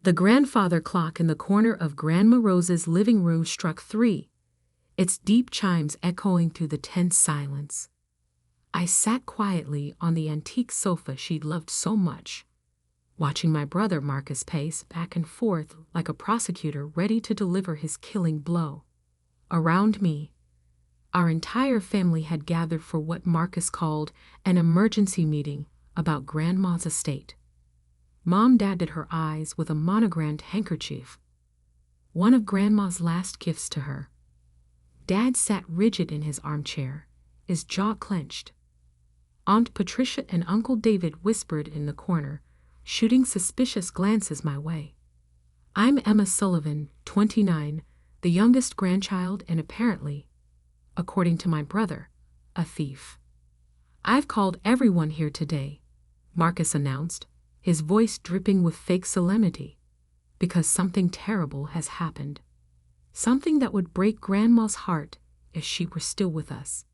The grandfather clock in the corner of Grandma Rose's living room struck 3, its deep chimes echoing through the tense silence. I sat quietly on the antique sofa she'd loved so much, watching my brother Marcus pace back and forth like a prosecutor ready to deliver his killing blow. Around me, our entire family had gathered for what Marcus called an emergency meeting about Grandma's estate. Mom dabbed her eyes with a monogrammed handkerchief, one of Grandma's last gifts to her. Dad sat rigid in his armchair, his jaw clenched. Aunt Patricia and Uncle David whispered in the corner, shooting suspicious glances my way. I'm Emma Sullivan, 29, the youngest grandchild and apparently, according to my brother, a thief. I've called everyone here today, Marcus announced, his voice dripping with fake solemnity, because something terrible has happened. Something that would break Grandma's heart if she were still with us.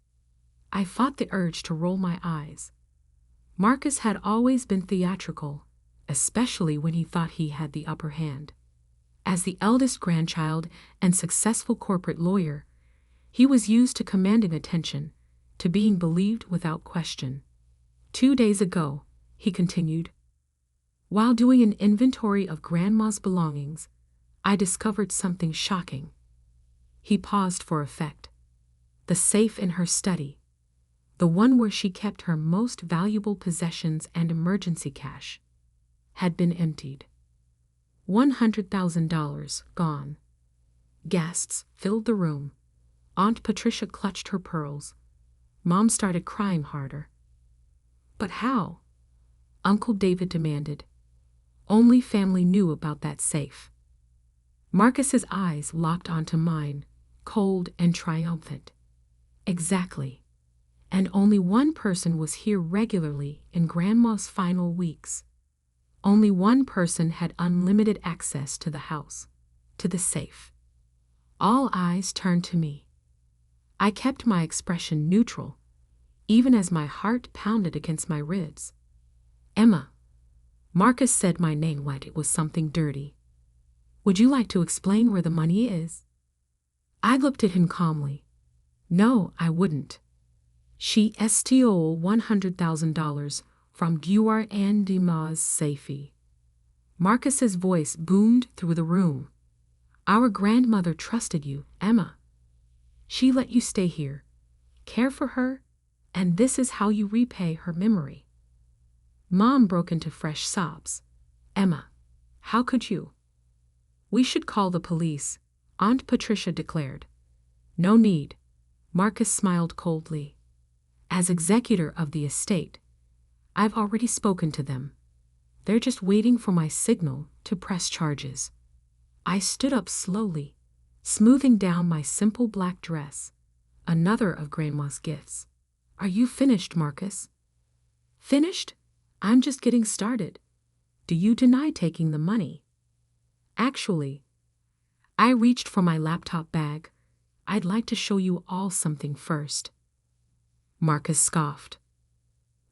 I fought the urge to roll my eyes. Marcus had always been theatrical, especially when he thought he had the upper hand. As the eldest grandchild and successful corporate lawyer, he was used to commanding attention, to being believed without question. 2 days ago, he continued, while doing an inventory of Grandma's belongings, I discovered something shocking. He paused for effect. The safe in her study, the one where she kept her most valuable possessions and emergency cash, had been emptied. $100,000 gone. Gasps filled the room. Aunt Patricia clutched her pearls. Mom started crying harder. But how? Uncle David demanded. Only family knew about that safe. Marcus's eyes locked onto mine, cold and triumphant. Exactly. And only one person was here regularly in Grandma's final weeks. Only one person had unlimited access to the house, to the safe. All eyes turned to me. I kept my expression neutral, even as my heart pounded against my ribs. Emma. Marcus said my name like it was something dirty. Would you like to explain where the money is? I looked at him calmly. No, I wouldn't. She stole $100,000 from Guar and Dima's safe. Marcus's voice boomed through the room. Our grandmother trusted you, Emma. She let you stay here, care for her, and this is how you repay her memory. Mom broke into fresh sobs. Emma, how could you? We should call the police, Aunt Patricia declared. No need. Marcus smiled coldly. As executor of the estate, I've already spoken to them. They're just waiting for my signal to press charges. I stood up slowly, smoothing down my simple black dress, another of Grandma's gifts. Are you finished, Marcus? Finished? I'm just getting started. Do you deny taking the money? Actually, I reached for my laptop bag. I'd like to show you all something first. Marcus scoffed.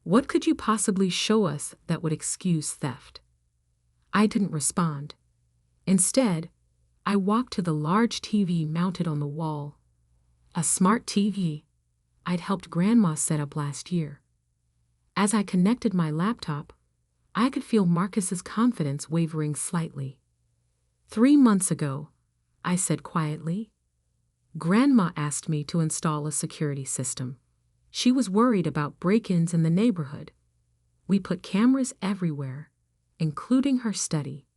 What could you possibly show us that would excuse theft? I didn't respond. Instead, I walked to the large TV mounted on the wall. A smart TV I'd helped Grandma set up last year. As I connected my laptop, I could feel Marcus's confidence wavering slightly. 3 months ago, I said quietly, Grandma asked me to install a security system. She was worried about break-ins in the neighborhood. We put cameras everywhere, including her study.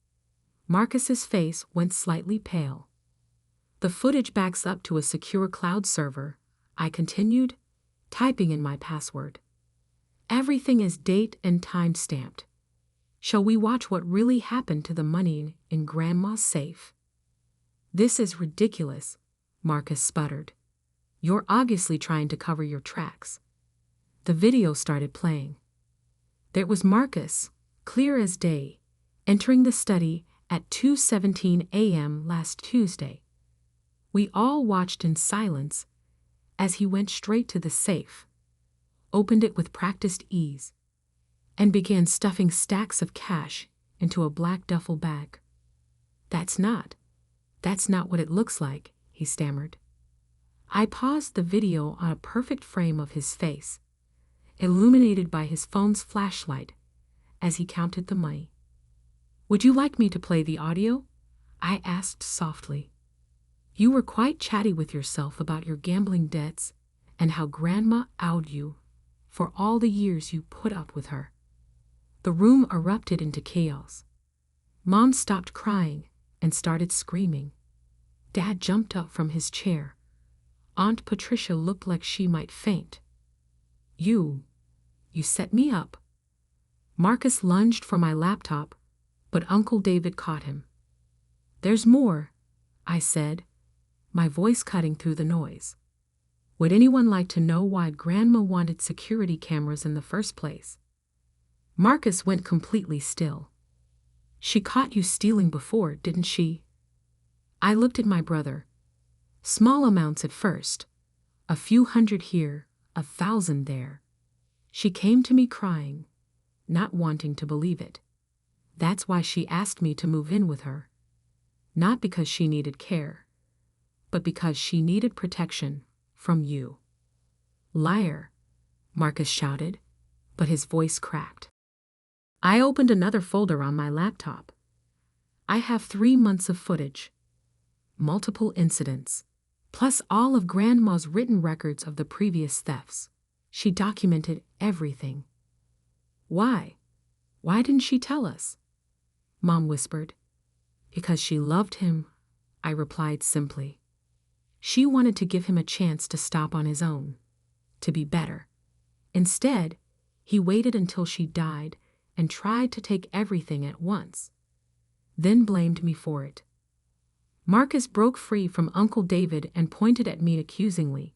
Marcus's face went slightly pale. The footage backs up to a secure cloud server, I continued, typing in my password. Everything is date and time stamped. Shall we watch what really happened to the money in Grandma's safe? This is ridiculous, Marcus sputtered. You're obviously trying to cover your tracks. The video started playing. There was Marcus, clear as day, entering the study at 2:17 a.m. last Tuesday. We all watched in silence as he went straight to the safe, opened it with practiced ease, and began stuffing stacks of cash into a black duffel bag. That's not what it looks like," he stammered. I paused the video on a perfect frame of his face, illuminated by his phone's flashlight, as he counted the money. "Would you like me to play the audio?" I asked softly. "You were quite chatty with yourself about your gambling debts and how Grandma owed you for all the years you put up with her." The room erupted into chaos. Mom stopped crying and started screaming. Dad jumped up from his chair. Aunt Patricia looked like she might faint. You set me up." Marcus lunged for my laptop, but Uncle David caught him. "There's more," I said, my voice cutting through the noise. "Would anyone like to know why Grandma wanted security cameras in the first place?" Marcus went completely still. "She caught you stealing before, didn't she?" I looked at my brother. "Small amounts at first. A few hundred here, 1,000 there. She came to me crying, not wanting to believe it. That's why she asked me to move in with her. Not because she needed care, but because she needed protection from you." "Liar," Marcus shouted, but his voice cracked. I opened another folder on my laptop. I have 3 months of footage, multiple incidents, plus all of Grandma's written records of the previous thefts. She documented everything. Why didn't she tell us?" Mom whispered. "Because she loved him," I replied simply. "She wanted to give him a chance to stop on his own, to be better. Instead, he waited until she died and tried to take everything at once, then blamed me for it." Marcus broke free from Uncle David and pointed at me accusingly.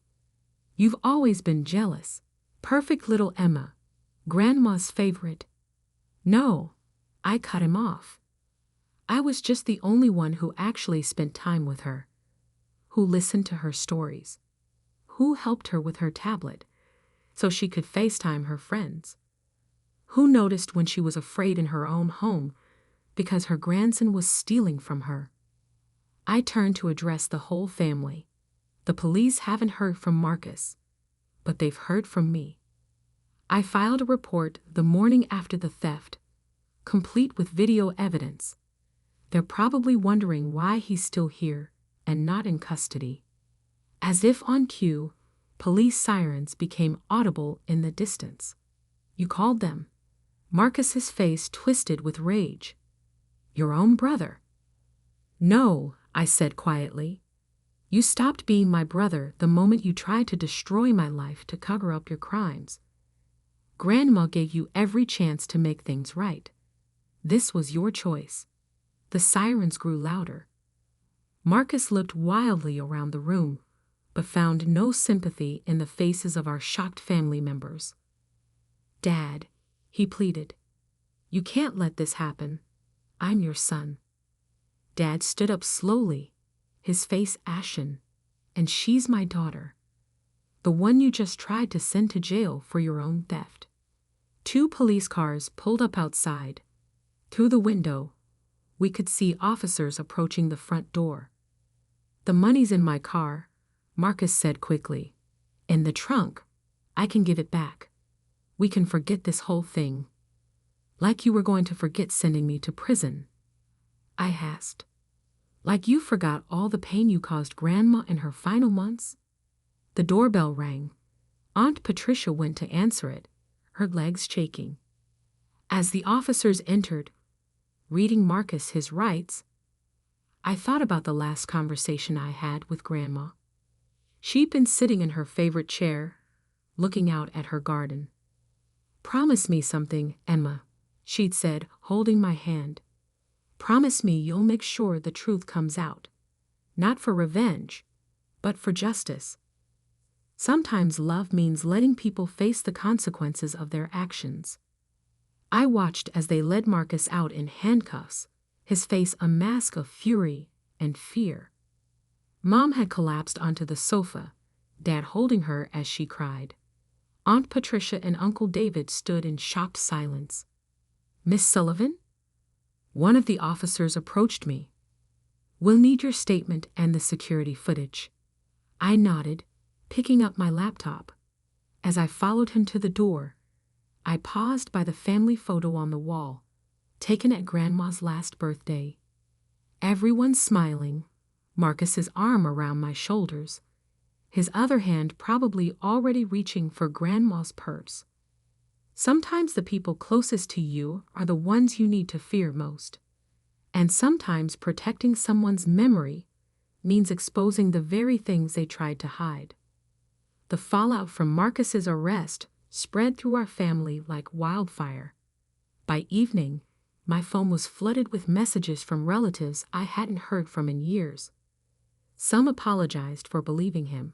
"You've always been jealous. Perfect little Emma, Grandma's favorite." "No," I cut him off. "I was just the only one who actually spent time with her, who listened to her stories, who helped her with her tablet so she could FaceTime her friends, who noticed when she was afraid in her own home because her grandson was stealing from her." I turned to address the whole family. "The police haven't heard from Marcus, but they've heard from me. I filed a report the morning after the theft, complete with video evidence. They're probably wondering why he's still here and not in custody." As if on cue, police sirens became audible in the distance. "You called them?" Marcus's face twisted with rage. "Your own brother?" "No," I said quietly. "You stopped being my brother the moment you tried to destroy my life to cover up your crimes. Grandma gave you every chance to make things right. This was your choice." The sirens grew louder. Marcus looked wildly around the room, but found no sympathy in the faces of our shocked family members. "Dad," he pleaded, "you can't let this happen. I'm your son." Dad stood up slowly, his face ashen. "And she's my daughter, the one you just tried to send to jail for your own theft." 2 police cars pulled up outside. Through the window, we could see officers approaching the front door. "The money's in my car," Marcus said quickly. "In the trunk. I can give it back. We can forget this whole thing." "Like you were going to forget sending me to prison?" I asked. "Like you forgot all the pain you caused Grandma in her final months?" The doorbell rang. Aunt Patricia went to answer it, her legs shaking. As the officers entered, reading Marcus his rights, I thought about the last conversation I had with Grandma. She'd been sitting in her favorite chair, looking out at her garden. "Promise me something, Emma," she'd said, holding my hand. "Promise me you'll make sure the truth comes out. Not for revenge, but for justice. Sometimes love means letting people face the consequences of their actions." I watched as they led Marcus out in handcuffs, his face a mask of fury and fear. Mom had collapsed onto the sofa, Dad holding her as she cried. Aunt Patricia and Uncle David stood in shocked silence. "Miss Sullivan?" One of the officers approached me. We'll need your statement and the security footage. I nodded, picking up my laptop. As I followed him to the door, I paused by the family photo on the wall, taken at Grandma's last birthday. Everyone smiling, Marcus's arm around my shoulders, his other hand probably already reaching for Grandma's purse. Sometimes the people closest to you are the ones you need to fear most. And sometimes protecting someone's memory means exposing the very things they tried to hide. The fallout from Marcus's arrest spread through our family like wildfire. By evening, my phone was flooded with messages from relatives I hadn't heard from in years. Some apologized for believing him.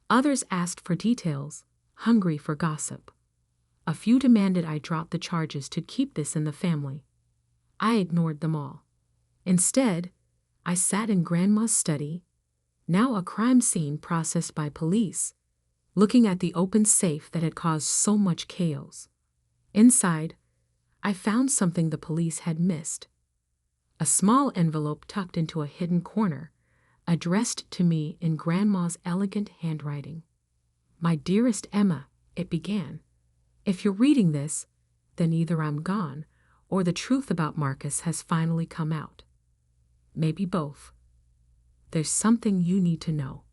Others asked for details, hungry for gossip. A few demanded I drop the charges to keep this in the family. I ignored them all. Instead, I sat in Grandma's study, now a crime scene processed by police, looking at the open safe that had caused so much chaos. Inside, I found something the police had missed. A small envelope tucked into a hidden corner, addressed to me in Grandma's elegant handwriting. "My dearest Emma," it began. "If you're reading this, then either I'm gone or the truth about Marcus has finally come out. Maybe both. There's something you need to know."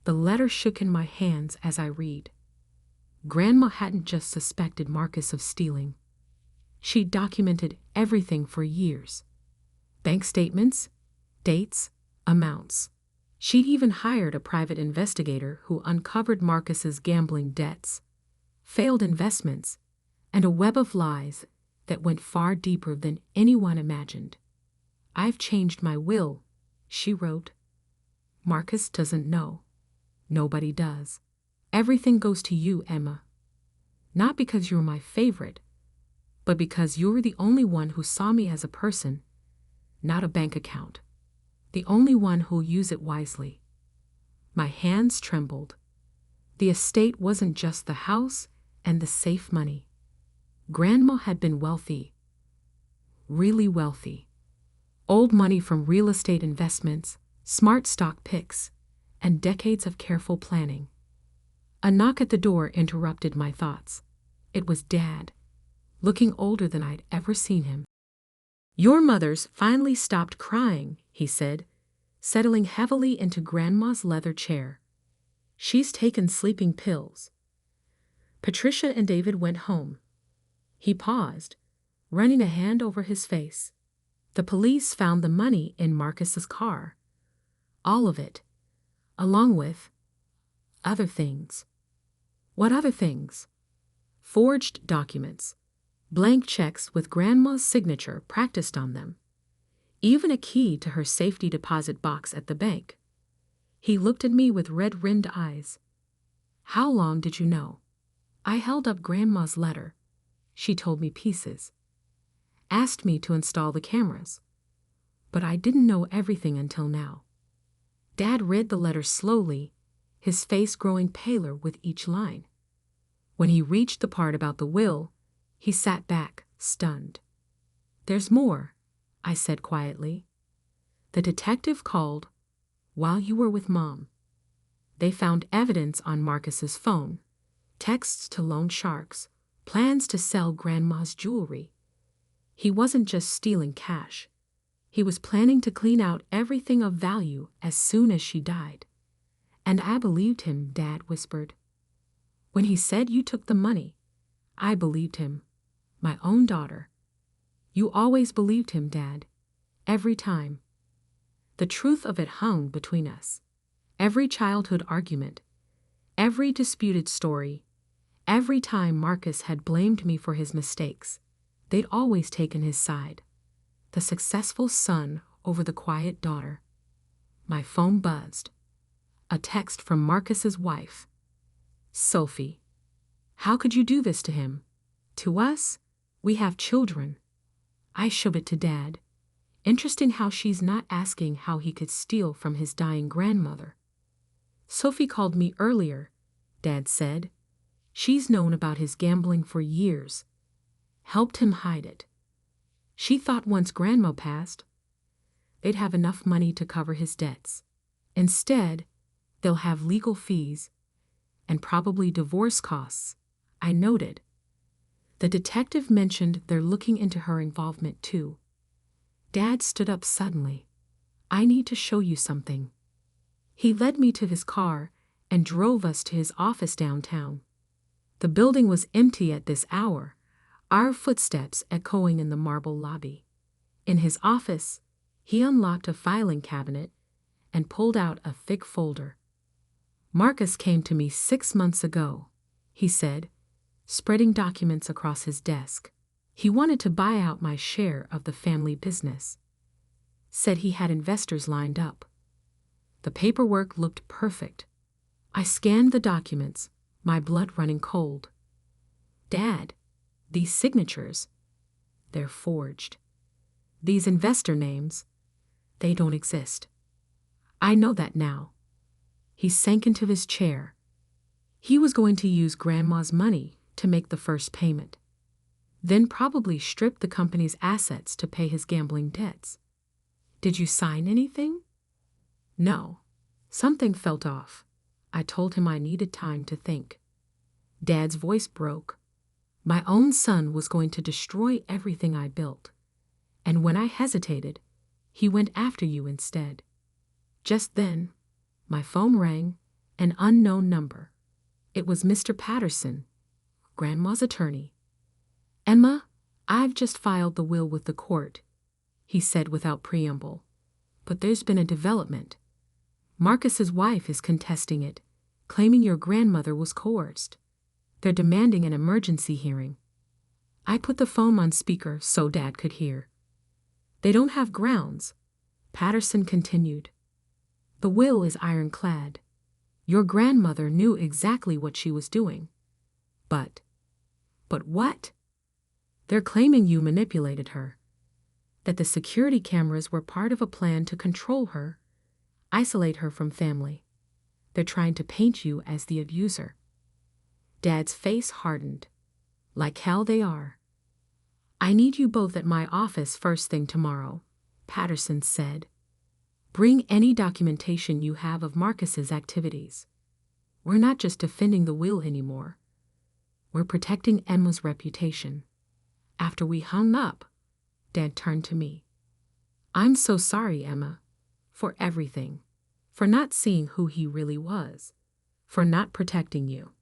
The letter shook in my hands as I read. Grandma hadn't just suspected Marcus of stealing. She'd documented everything for years. Bank statements, dates, amounts. She'd even hired a private investigator who uncovered Marcus's gambling debts, failed investments, and a web of lies that went far deeper than anyone imagined. "I've changed my will," she wrote. "Marcus doesn't know. Nobody does. Everything goes to you, Emma. Not because you're my favorite, but because you're the only one who saw me as a person, not a bank account. The only one who'll use it wisely." My hands trembled. The estate wasn't just the house and the safe money. Grandma had been wealthy. Really wealthy. Old money from real estate investments, smart stock picks, and decades of careful planning. A knock at the door interrupted my thoughts. It was Dad, looking older than I'd ever seen him. "Your mother's finally stopped crying," he said, settling heavily into Grandma's leather chair. "She's taken sleeping pills. Patricia and David went home." He paused, running a hand over his face. "The police found the money in Marcus's car. All of it, along with other things." "What other things?" "Forged documents, blank checks with Grandma's signature practiced on them, even a key to her safety deposit box at the bank." He looked at me with red-rimmed eyes. "How long did you know?" I held up Grandma's letter. She told me pieces. Asked me to install the cameras. But I didn't know everything until now. Dad read the letter slowly, his face growing paler with each line. When he reached the part about the will, he sat back, stunned. "There's more," I said quietly. "The detective called while you were with Mom. They found evidence on Marcus's phone, texts to loan sharks, plans to sell Grandma's jewelry. He wasn't just stealing cash. He was planning to clean out everything of value as soon as she died." "And I believed him," Dad whispered. "When he said you took the money, I believed him. My own daughter." "You always believed him, Dad. Every time." The truth of it hung between us. Every childhood argument, every disputed story, every time Marcus had blamed me for his mistakes, they'd always taken his side. The successful son over the quiet daughter. My phone buzzed. A text from Marcus's wife. "Sophie, how could you do this to him? To us, we have children." I showed it to Dad. Interesting how she's not asking how he could steal from his dying grandmother. "Sophie called me earlier," Dad said. "She's known about his gambling for years. Helped him hide it. She thought once Grandma passed, they'd have enough money to cover his debts. Instead, they'll have legal fees and probably divorce costs, I noted. The detective mentioned they're looking into her involvement too. Dad stood up suddenly. I need to show you something. He led me to his car and drove us to his office downtown. The building was empty at this hour, our footsteps echoing in the marble lobby. In his office, he unlocked a filing cabinet and pulled out a thick folder. Marcus came to me 6 months ago, he said, spreading documents across his desk. He wanted to buy out my share of the family business. Said he had investors lined up. The paperwork looked perfect. I scanned the documents, my blood running cold. Dad, these signatures, they're forged. These investor names, they don't exist. I know that now. He sank into his chair. He was going to use Grandma's money to make the first payment, then probably strip the company's assets to pay his gambling debts. Did you sign anything? No. Something felt off. I told him I needed time to think. Dad's voice broke. My own son was going to destroy everything I built. And when I hesitated, he went after you instead. Just then, my phone rang, an unknown number. It was Mr. Patterson, Grandma's attorney. Emma, I've just filed the will with the court, he said without preamble. But there's been a development. Marcus's wife is contesting it, claiming your grandmother was coerced. They're demanding an emergency hearing. I put the phone on speaker so Dad could hear. They don't have grounds, Patterson continued. The will is ironclad. Your grandmother knew exactly what she was doing. But what? They're claiming you manipulated her. That the security cameras were part of a plan to control her, isolate her from family. They're trying to paint you as the abuser. Dad's face hardened. Like hell they are. I need you both at my office first thing tomorrow, Patterson said. Bring any documentation you have of Marcus's activities. We're not just defending the will anymore. We're protecting Emma's reputation. After we hung up, Dad turned to me. I'm so sorry, Emma, for everything, for not seeing who he really was, for not protecting you.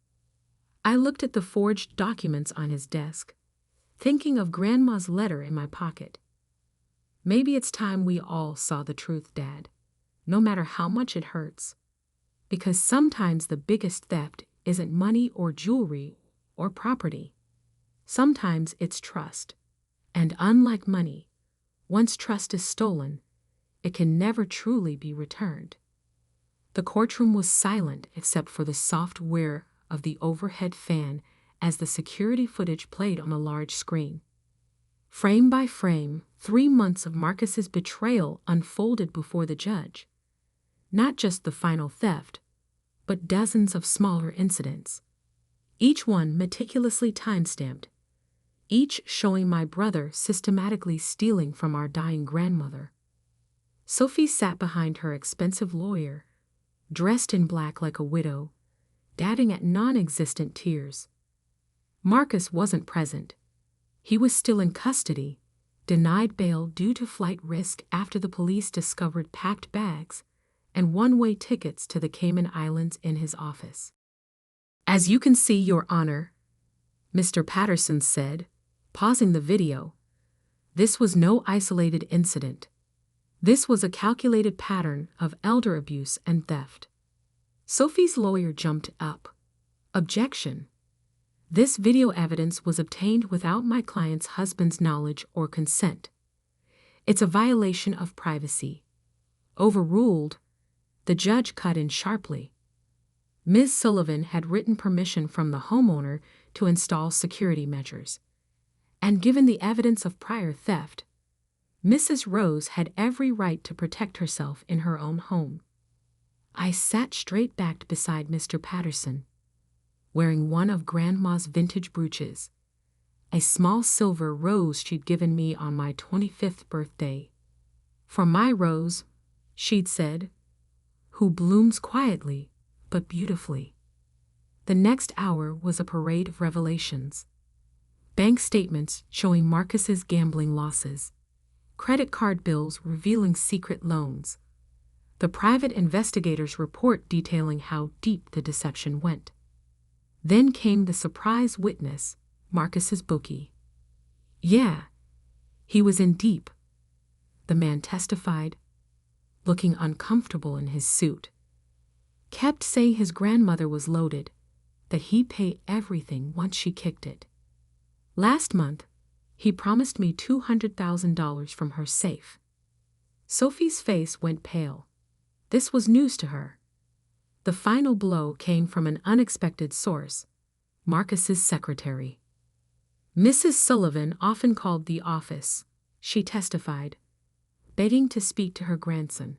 I looked at the forged documents on his desk, thinking of Grandma's letter in my pocket. Maybe it's time we all saw the truth, Dad, no matter how much it hurts. Because sometimes the biggest theft isn't money or jewelry or property. Sometimes it's trust. And unlike money, once trust is stolen, it can never truly be returned. The courtroom was silent except for the soft whir of the overhead fan as the security footage played on a large screen. Frame by frame, 3 months of Marcus's betrayal unfolded before the judge. Not just the final theft, but dozens of smaller incidents. Each one meticulously time-stamped. Each showing my brother systematically stealing from our dying grandmother. Sophie sat behind her expensive lawyer, dressed in black like a widow, dabbing at non-existent tears. Marcus wasn't present. He was still in custody, denied bail due to flight risk after the police discovered packed bags and one-way tickets to the Cayman Islands in his office. As you can see, Your Honor, Mr. Patterson said, pausing the video, this was no isolated incident. This was a calculated pattern of elder abuse and theft. Sophie's lawyer jumped up. Objection. This video evidence was obtained without my client's husband's knowledge or consent. It's a violation of privacy. Overruled, the judge cut in sharply. Ms. Sullivan had written permission from the homeowner to install security measures. And given the evidence of prior theft, Mrs. Rose had every right to protect herself in her own home. I sat straight-backed beside Mr. Patterson, wearing one of Grandma's vintage brooches, a small silver rose she'd given me on my 25th birthday. "For my Rose," she'd said, "who blooms quietly, but beautifully." The next hour was a parade of revelations. Bank statements showing Marcus's gambling losses. Credit card bills revealing secret loans. The private investigator's report detailing how deep the deception went. Then came the surprise witness, Marcus's bookie. "Yeah, he was in deep," the man testified, looking uncomfortable in his suit. "Kept saying his grandmother was loaded, that he'd pay everything once she kicked it. Last month, he promised me $200,000 from her safe." Sophie's face went pale. This was news to her. The final blow came from an unexpected source, Marcus's secretary. "Mrs. Sullivan often called the office," she testified, begging to speak to her grandson.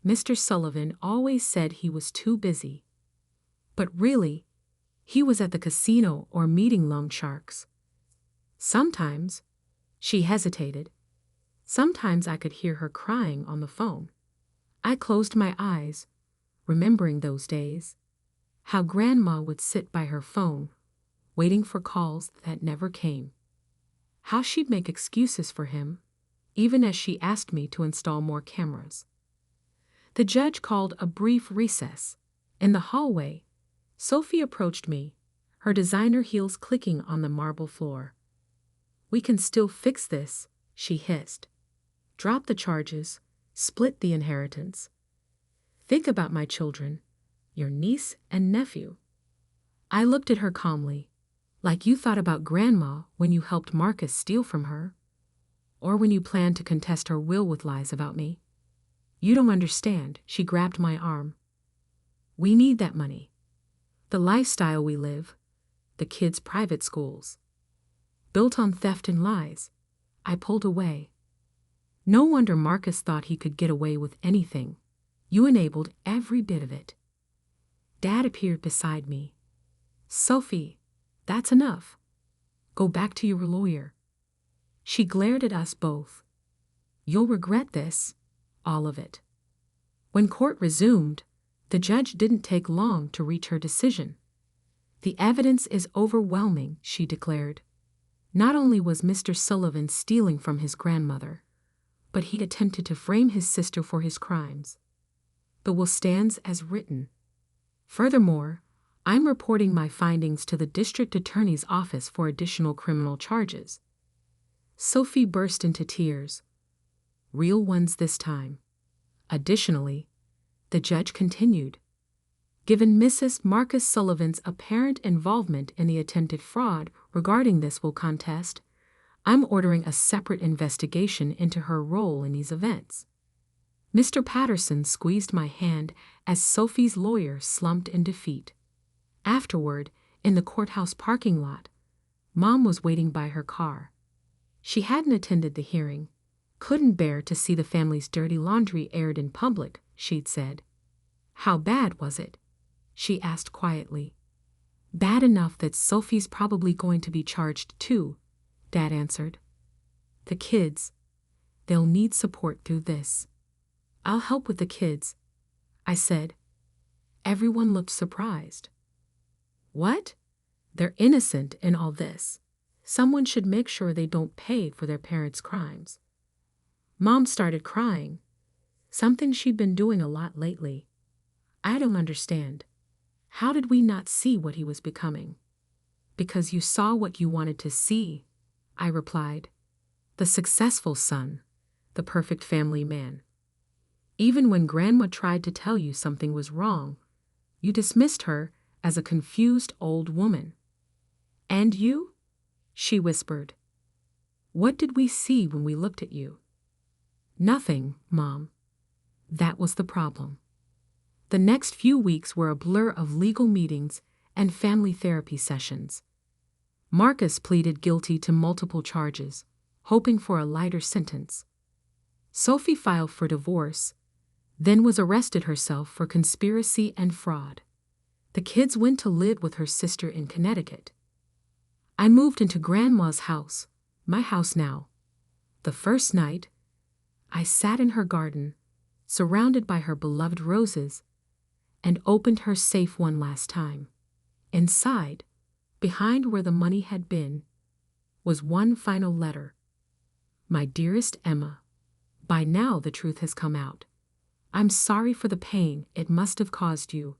"Mr. Sullivan always said he was too busy. But really, he was at the casino or meeting loan sharks. Sometimes," she hesitated, "sometimes I could hear her crying on the phone. I closed my eyes, remembering those days. How Grandma would sit by her phone, waiting for calls that never came. How she'd make excuses for him, even as she asked me to install more cameras." The judge called a brief recess. In the hallway, Sophie approached me, her designer heels clicking on the marble floor. "We can still fix this," she hissed. "Drop the charges, split the inheritance. Think about my children, your niece and nephew." I looked at her calmly, "Like you thought about Grandma when you helped Marcus steal from her, or when you planned to contest her will with lies about me. You don't understand." She grabbed my arm. "We need that money. The lifestyle we live, the kids' private schools, built on theft and lies." I pulled away. "No wonder Marcus thought he could get away with anything. You enabled every bit of it." Dad appeared beside me. "Sophie, that's enough. Go back to your lawyer." She glared at us both. "You'll regret this, all of it." When court resumed, the judge didn't take long to reach her decision. "The evidence is overwhelming," she declared. "Not only was Mr. Sullivan stealing from his grandmother, but he attempted to frame his sister for his crimes. The will stands as written. Furthermore, I'm reporting my findings to the district attorney's office for additional criminal charges." Sophie burst into tears. Real ones this time. Additionally, the judge continued, "Given Mrs. Marcus Sullivan's apparent involvement in the attempted fraud regarding this will contest, I'm ordering a separate investigation into her role in these events." Mr. Patterson squeezed my hand as Sophie's lawyer slumped in defeat. Afterward, in the courthouse parking lot, Mom was waiting by her car. She hadn't attended the hearing, couldn't bear to see the family's dirty laundry aired in public, she'd said. "How bad was it?" she asked quietly. "Bad enough that Sophie's probably going to be charged too," Dad answered. "The kids, they'll need support through this." "I'll help with the kids," I said. Everyone looked surprised. "What? They're innocent in all this. Someone should make sure they don't pay for their parents' crimes." Mom started crying, something she'd been doing a lot lately. "I don't understand. How did we not see what he was becoming?" "Because you saw what you wanted to see," I replied. "The successful son, the perfect family man. Even when Grandma tried to tell you something was wrong, you dismissed her as a confused old woman." "And you?" she whispered. "What did we see when we looked at you?" "Nothing, Mom." That was the problem. The next few weeks were a blur of legal meetings and family therapy sessions. Marcus pleaded guilty to multiple charges, hoping for a lighter sentence. Sophie filed for divorce, then was arrested herself for conspiracy and fraud. The kids went to live with her sister in Connecticut. I moved into Grandma's house, my house now. The first night, I sat in her garden, surrounded by her beloved roses, and opened her safe one last time. Inside, behind where the money had been, was one final letter. My dearest Emma, by now the truth has come out. I'm sorry for the pain it must have caused you,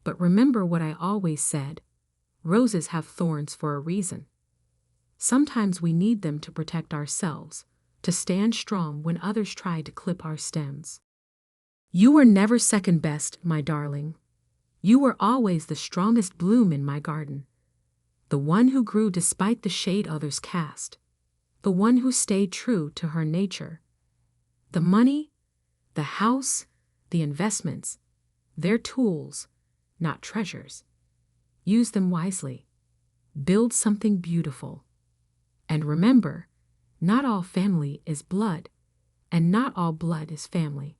but remember what I always said, roses have thorns for a reason. Sometimes we need them to protect ourselves, to stand strong when others try to clip our stems. You were never second best, my darling. You were always the strongest bloom in my garden, the one who grew despite the shade others cast, the one who stayed true to her nature. The money, the house, the investments, they're tools, not treasures. Use them wisely. Build something beautiful. And remember, not all family is blood, and not all blood is family.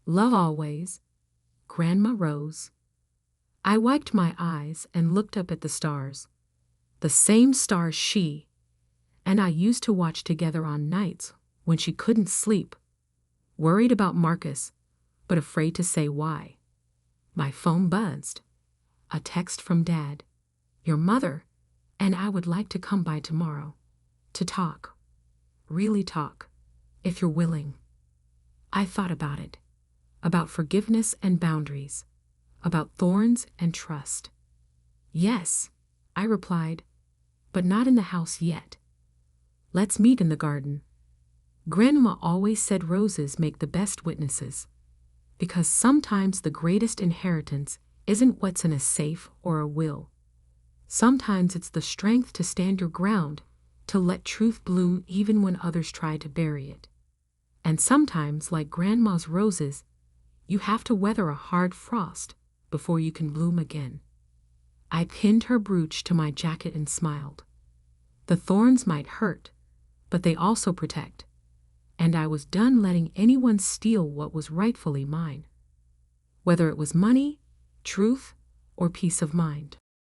Love always, Grandma Rose. I wiped my eyes and looked up at the stars. The same stars she and I used to watch together on nights when she couldn't sleep, worried about Marcus, but afraid to say why. My phone buzzed. A text from Dad. Your mother and I would like to come by tomorrow to talk. Really talk, if you're willing. I thought about it. About forgiveness and boundaries. About thorns and trust. Yes, I replied, but not in the house yet. Let's meet in the garden. Grandma always said roses make the best witnesses, because sometimes the greatest inheritance isn't what's in a safe or a will. Sometimes it's the strength to stand your ground, to let truth bloom even when others try to bury it. And sometimes, like Grandma's roses, you have to weather a hard frost before you can bloom again. I pinned her brooch to my jacket and smiled. The thorns might hurt, but they also protect, and I was done letting anyone steal what was rightfully mine, whether it was money, truth, or peace of mind.